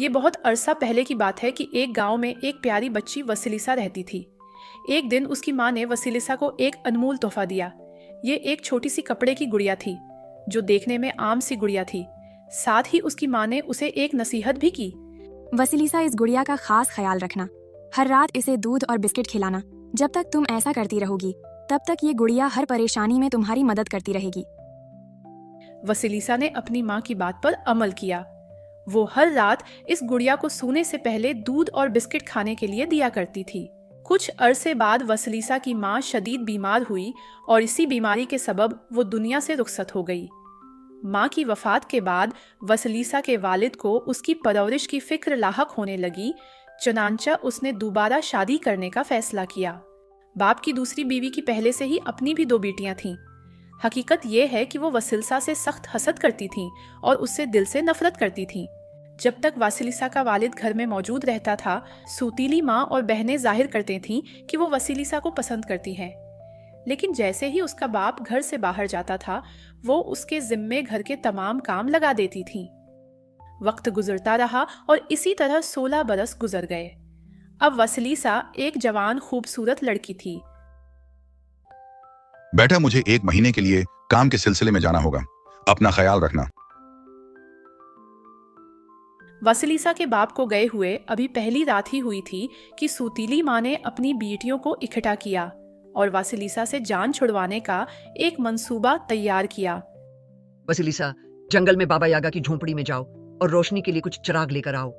ये बहुत अरसा पहले की बात है कि एक गांव में एक प्यारी बच्ची वसिलिसा रहती थी। एक दिन उसकी माँ ने वसिलिसा को एक अनमोल तोहफा दिया। ये एक छोटी सी कपड़े की गुड़िया थी, जो देखने में आम सी गुड़िया थी। साथ ही उसकी माँ ने उसे एक नसीहत भी की। वसिलिसा, इस गुड़िया का खास ख्याल रखना। हर रात इसे दूध और बिस्किट खिलाना। जब तक तुम ऐसा करती रहोगी, तब तक ये गुड़िया हर परेशानी में तुम्हारी मदद करती रहेगी। वसिलिसा ने अपनी माँ की बात पर अमल किया। वो हर रात इस गुड़िया को सोने से पहले दूध और बिस्किट खाने के लिए दिया करती थी। कुछ अरसे बाद वसिलिसा की माँ शदीद बीमार हुई और इसी बीमारी के सबब वो दुनिया से रुखसत हो गई। माँ की वफात के बाद वसिलिसा के वालिद को उसकी परवरिश की फिक्र लाहक होने लगी। चुनांचा उसने दोबारा शादी करने का फैसला किया। बाप की दूसरी बीवी की पहले से ही अपनी भी 2 बेटियां थीं। हकीकत यह है कि वो वसिलिसा से सख्त हसद करती थीं और उससे दिल से नफरत करती थीं। जब तक वसिलिसा का वालिद घर में मौजूद रहता था, सूतीली माँ और बहनें जाहिर करती थीं कि वो वसिलिसा को पसंद करती हैं। लेकिन जैसे ही उसका बाप घर से बाहर जाता था, वो उसके जिम्मे घर के तमाम काम लगा देती थीं। वक्त गुजरता रहा और इसी तरह 16 बरस गुजर गए। अब वसिलिसा एक जवान खूबसूरत लड़की थी। बेटा, मुझे 1 महीने के लिए काम के सिलसिले में जाना होगा। अपना ख्याल रखना। वसिलिसा के बाप को गए हुए अभी पहली रात ही हुई थी कि सूतीली माँ ने अपनी बेटियों को इकट्ठा किया और वसिलिसा से जान छुड़वाने का एक मंसूबा तैयार किया। वसिलिसा, जंगल में बाबा यागा की झोंपड़ी में जाओ और रोशनी के लिए कुछ चिराग लेकर आओ।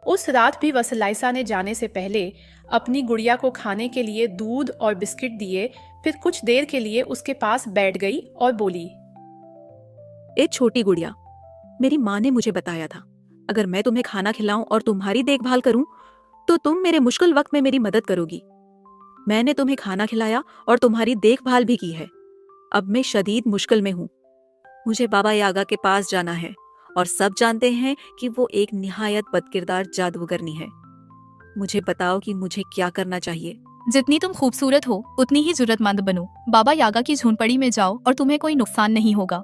उस रात भी वसिलिसा ने जाने से पहले अपनी गुड़िया को खाने के लिए दूध और बिस्किट दिए। फिर कुछ देर के लिए उसके पास बैठ गई और बोली, ए छोटी गुड़िया, मेरी माँ ने मुझे बताया था, अगर मैं तुम्हें खाना खिलाऊं और तुम्हारी देखभाल करूं, तो तुम मेरे मुश्किल वक्त में मेरी मदद करोगी। मैंने तुम्हें खाना खिलाया और तुम्हारी देखभाल भी की है। अब मैं शदीद मुश्किल में हूँ। मुझे बाबा यागा के पास जाना है और सब जानते हैं कि वो एक निहायत बदकिरदार जादूगरनी है। मुझे बताओ कि मुझे क्या करना चाहिए। जितनी तुम खूबसूरत हो, उतनी ही जरूरतमंद बनो। बाबा यागा की झोंपड़ी में जाओ और तुम्हें कोई नुकसान नहीं होगा।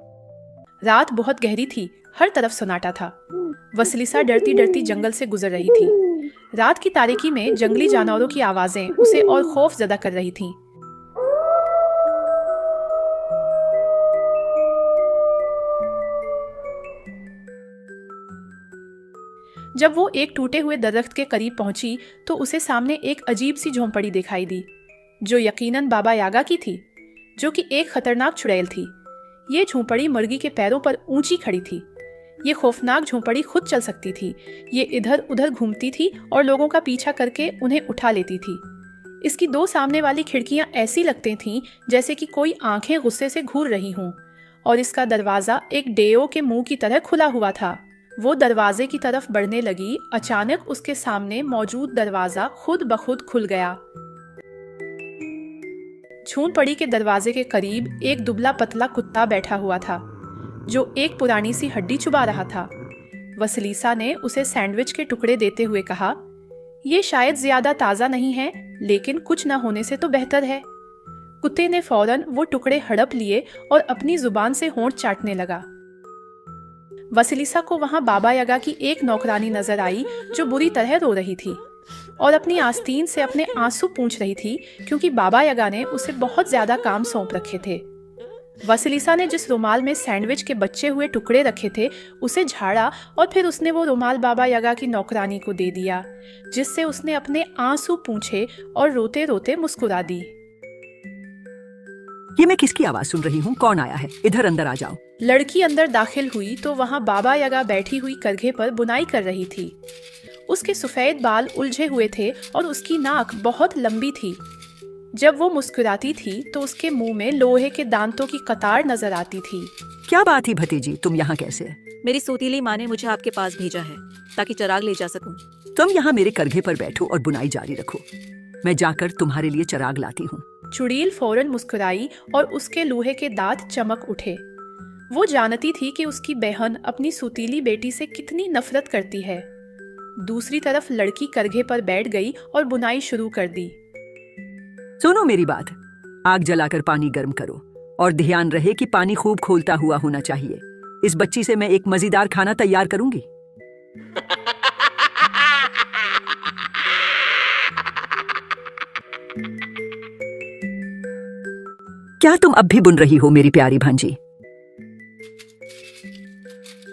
रात बहुत गहरी थी, हर तरफ सन्नाटा था। वसिलिसा डरती डरती जंगल से गुजर रही थी। रात की तारीकी में जंगली जानवरों की आवाजें उसे और खौफजदा कर रही थीं। जब वो एक टूटे हुए दरख्त के करीब पहुंची तो उसे सामने एक अजीब सी झोंपड़ी दिखाई दी, जो यकीनन बाबा यागा की थी, जो कि एक खतरनाक चुड़ैल थी। ये झोंपड़ी मुर्गी के पैरों पर ऊंची खड़ी थी। ये खौफनाक झोंपड़ी खुद चल सकती थी। ये इधर उधर घूमती थी और लोगों का पीछा करके उन्हें उठा लेती थी। इसकी 2 सामने वाली खिड़कियां ऐसी लगती थीं जैसे कि कोई आंखें गुस्से से घूर रही हों, और इसका दरवाजा एक डेओ के मुंह की तरह खुला हुआ था। वो दरवाजे की तरफ बढ़ने लगी। अचानक उसके सामने मौजूद दरवाजा खुद ब खुद खुल गया। झोंपड़ी के दरवाजे के करीब एक दुबला पतला कुत्ता बैठा हुआ था, जो एक पुरानी सी हड्डी चुबा रहा था। वसिलिसा ने उसे सैंडविच के टुकड़े देते हुए कहा, ये शायद ज्यादा ताज़ा नहीं है, लेकिन कुछ न होने से तो बेहतर है। कुत्ते ने फौरन वो टुकड़े हड़प लिए और अपनी जुबान से होंठ चाटने लगा। वसिलिसा को वहां बाबा यागा की एक नौकरानी नजर आई, जो बुरी तरह रो रही थी और अपनी आस्तीन से अपने आंसू पूंछ रही थी, क्योंकि बाबा यागा ने उसे बहुत ज्यादा काम सौंप रखे थे। वसिलिसा ने जिस रुमाल में सैंडविच के बचे हुए टुकड़े रखे थे, उसे झाड़ा और फिर उसने वो रुमाल बाबा यागा की नौकरानी को दे दिया, जिससे उसने अपने आंसू पूंछे और रोते रोते मुस्कुरा दी। ये मैं किसकी आवाज सुन रही हूँ? कौन आया है? इधर अंदर आ जाओ। लड़की अंदर दाखिल हुई तो वहां बाबा यागा बैठी हुई करघे पर बुनाई कर रही थी। उसके सफेद बाल उलझे हुए थे और उसकी नाक बहुत लंबी थी। जब वो मुस्कुराती थी तो उसके मुंह में लोहे के दांतों की कतार नजर आती थी। क्या बात ही भतीजी, तुम यहाँ कैसे? मेरी सूतीली माँ ने मुझे आपके पास भेजा है ताकि चिराग ले जा सकूं। तुम यहाँ मेरे करघे पर बैठो और बुनाई जारी रखो। मैं जाकर तुम्हारे लिए चिराग लाती हूँ। चुड़ैल फौरन मुस्कुराई और उसके लोहे के दांत चमक उठे। वो जानती थी कि उसकी बहन अपनी सूतीली बेटी से कितनी नफरत करती है। दूसरी तरफ लड़की करघे पर बैठ गई और बुनाई शुरू कर दी। सुनो मेरी बात, आग जलाकर पानी गर्म करो और ध्यान रहे कि पानी खूब खौलता हुआ होना चाहिए। इस बच्ची से मैं एक मजेदार खाना तैयार करूंगी। क्या तुम अब भी बुन रही हो मेरी प्यारी भांजी?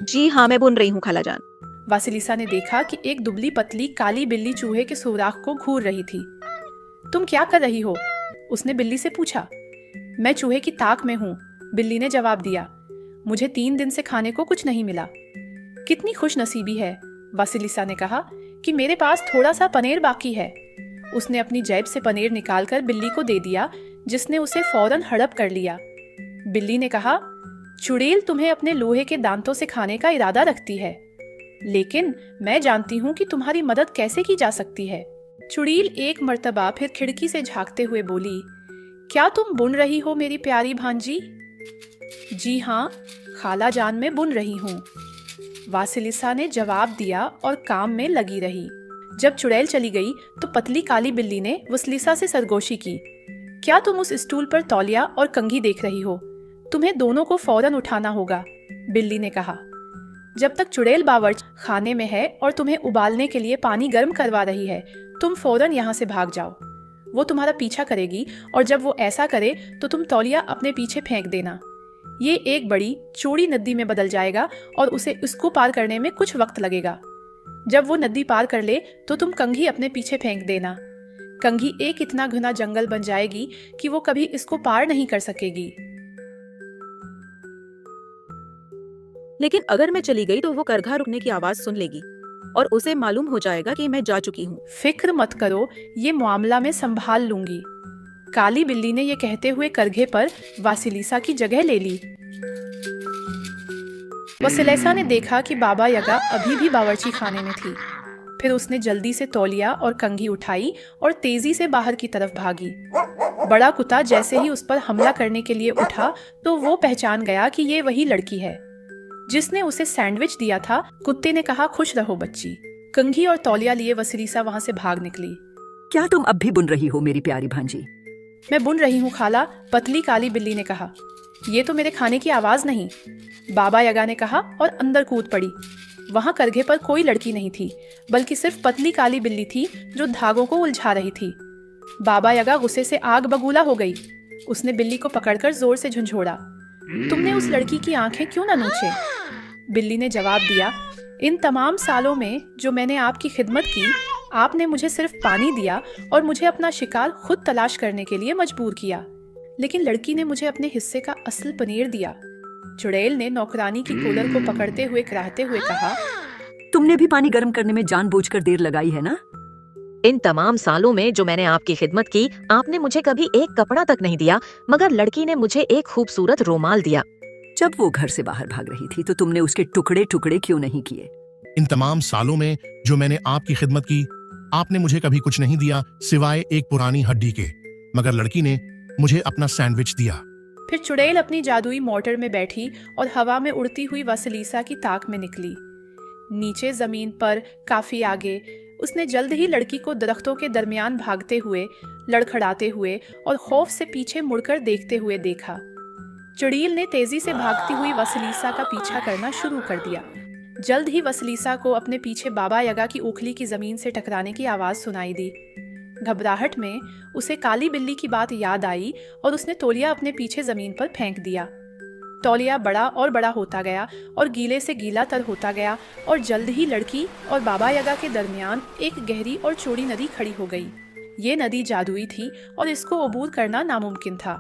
जी हाँ, मैं बुन रही हूँ खालाजान। वासिलिसा ने देखा कि एक दुबली पतली काली बिल्ली चूहे के सुराख को घूर रही थी। तुम क्या कर रही हो? उसने बिल्ली से पूछा। मैं चूहे की ताक में हूँ, बिल्ली ने जवाब दिया। मुझे 3 दिन से खाने को कुछ नहीं मिला। कितनी खुश नसीबी है, वासिलिसा ने कहा, कि मेरे पास थोड़ा सा पनीर बाकी है। उसने अपनी जेब से पनीर निकालकर बिल्ली को दे दिया, जिसने उसे फौरन हड़प कर लिया। बिल्ली ने कहा, चुड़ैल तुम्हें अपने लोहे के दांतों से खाने का इरादा रखती है, लेकिन मैं जानती हूँ कि तुम्हारी मदद कैसे की जा सकती है। चुड़ैल एक मर्तबा फिर खिड़की से झांकते हुए बोली, क्या तुम बुन रही हो मेरी प्यारी भांजी? जी हाँ खाला जान, मैं बुन रही हूँ, वासिलिसा ने जवाब दिया और काम में लगी रही। जब चुड़ैल चली गई तो पतली काली बिल्ली ने वासिलिसा से सरगोशी की। क्या तुम उस स्टूल पर तौलिया और कंघी देख रही हो? तुम्हें दोनों को फौरन उठाना होगा, बिल्ली ने कहा। जब तक चुड़ैल बावर्ची खाने में है और तुम्हें उबालने के लिए पानी गर्म करवा रही है, तुम फौरन यहाँ से भाग जाओ। वो तुम्हारा पीछा करेगी और जब वो ऐसा करे तो तुम तौलिया अपने पीछे फेंक देना। ये एक बड़ी चौड़ी नदी में बदल जाएगा और उसे उसको पार करने में कुछ वक्त लगेगा। जब वो नदी पार कर ले तो तुम कंघी अपने पीछे फेंक देना। कंघी एक इतना घना जंगल बन जाएगी कि वो कभी इसको पार नहीं कर सकेगी। लेकिन अगर मैं चली गई तो वो करघा रुकने की आवाज सुन लेगी और उसे मालूम हो जाएगा कि मैं जा चुकी हूँ। फिक्र मत करो, ये मामला मैं संभाल लूंगी। काली बिल्ली ने यह कहते हुए करघे पर वासिलिसा की जगह ले ली। वासिलिसा ने देखा कि बाबा यगा अभी भी बावर्ची खाने में थी। फिर उसने जल्दी से तौलिया और कंघी उठाई और तेजी से बाहर की तरफ भागी। बड़ा कुत्ता जैसे ही उस पर हमला करने के लिए उठा तो वो पहचान गया कि ये वही लड़की है जिसने उसे सैंडविच दिया था। कुत्ते ने कहा, खुश रहो बच्ची। कंघी और तौलिया लिए वासिलिसा वहां से भाग निकली। क्या तुम अब भी बुन रही हो मेरी प्यारी भांजी? मैं बुन रही हूँ खाला, पतली काली बिल्ली ने कहा। ये तो मेरे खाने की आवाज नहीं, बाबा यगा ने कहा और अंदर कूद पड़ी। वहां करघे पर कोई लड़की नहीं थी, बल्कि सिर्फ पतली काली बिल्ली थी जो धागों को उलझा रही थी। बाबा यगा गुस्से से आग बबूला हो गई। उसने बिल्ली को पकड़कर जोर से झंझोड़ा। तुमने उस लड़की की आंखें क्यों ना नोचे? बिल्ली ने जवाब दिया, इन तमाम सालों में जो मैंने आपकी खिदमत की, आपने मुझे सिर्फ पानी दिया और मुझे अपना शिकार खुद तलाश करने के लिए मजबूर किया, लेकिन लड़की ने मुझे अपने हिस्से का असल पनीर दिया। चुड़ैल ने नौकरानी की कूलर को पकड़ते हुए कराहते हुए कहा, तुमने भी पानी गर्म करने में जानबूझकर देर लगाई है ना? इन तमाम सालों में जो मैंने आपकी खिदमत की, आपने मुझे कभी एक कपड़ा तक नहीं दिया, मगर लड़की ने मुझे एक खूबसूरत रुमाल दिया। जब वो घर से बाहर भाग रही थी तो तुमने उसके टुकड़े टुकड़े क्यों नहीं किए? इन तमाम सालों में जो मैंने आपकी खिदमत की, आपने मुझे कभी कुछ नहीं दिया सिवाय एक पुरानी हड्डी के, मगर लड़की ने मुझे अपना सैंडविच दिया। फिर चुड़ैल अपनी जादुई मोटर में बैठी और हवा में उड़ती हुई वासिलिसा की ताक में निकली। नीचे जमीन पर काफी आगे उसने जल्द ही लड़की को दरख्तों के दरमियान भागते हुए, लड़खड़ाते हुए और खौफ से पीछे मुड़कर देखते हुए देखा। चुड़ैल ने तेजी से भागती हुई वासिलिसा का पीछा करना शुरू कर दिया। जल्द ही वासिलिसा को अपने पीछे बाबा यगा की उखली की जमीन से टकराने की आवाज सुनाई दी। घबराहट में उसे काली बिल्ली की बात याद आई और उसने तौलिया अपने पीछे जमीन पर फेंक दिया। तौलिया बड़ा और बड़ा होता गया और गीले से गीला तर होता गया और जल्द ही लड़की और बाबा यगा के दरमियान एक गहरी और चौड़ी नदी खड़ी हो गई। ये नदी जादुई थी और इसको अबूर करना नामुमकिन था।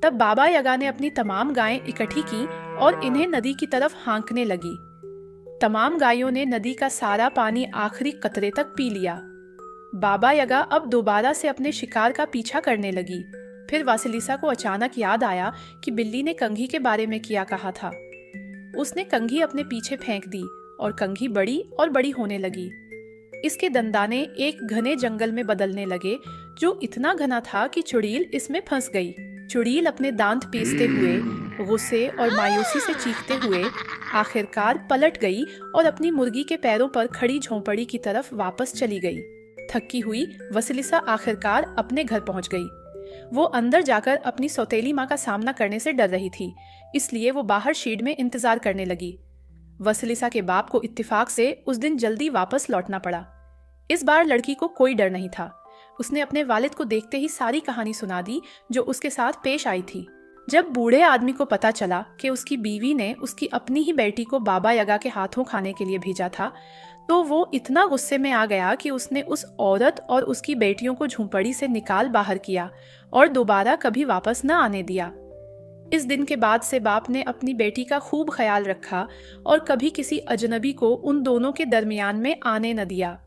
तब बाबा यगा ने अपनी तमाम गायें इकट्ठी की और इन्हें नदी की तरफ हाँकने लगी। तमाम गायों ने नदी का सारा पानी आखिरी कतरे तक पी लिया। बाबा यगा अब दोबारा से अपने शिकार का पीछा करने लगी। फिर वासिलिसा को अचानक याद आया कि बिल्ली ने कंघी के बारे में किया कहा था। उसने कंघी अपने पीछे फेंक दी और कंघी बड़ी और बड़ी होने लगी। इसके दंदाने एक घने जंगल में बदलने लगे, जो इतना घना था कि चुड़ैल इसमें फंस गई। चुड़ैल अपने दांत पीसते हुए, गुस्से और मायूसी से चीखते हुए आखिरकार पलट गई और अपनी मुर्गी के पैरों पर खड़ी झोंपड़ी की तरफ वापस चली गई। थकी हुई वासिलिसा आखिरकार अपने घर पहुंच गई। वो अंदर जाकर अपनी सौतेली माँ का सामना करने से डर रही थी, इसलिए वो बाहर शेड में इंतजार करने लगी। वसीलिसा के बाप को इत्तेफाक से उस दिन जल्दी वापस लौटना पड़ा। इस बार लड़की को कोई डर नहीं था। उसने अपने वालिद को देखते ही सारी कहानी सुना दी जो उसके साथ पेश आई थी। जब बूढ़े आदमी को पता चला कि उसकी बीवी ने उसकी अपनी ही बेटी को बाबा यागा के हाथों खाने के लिए भेजा था, तो वो इतना गुस्से में आ गया कि उसने उस औरत और उसकी बेटियों को झोंपड़ी से निकाल बाहर किया और दोबारा कभी वापस न आने दिया। इस दिन के बाद से बाप ने अपनी बेटी का खूब ख्याल रखा और कभी किसी अजनबी को उन दोनों के दरमियान में आने न दिया।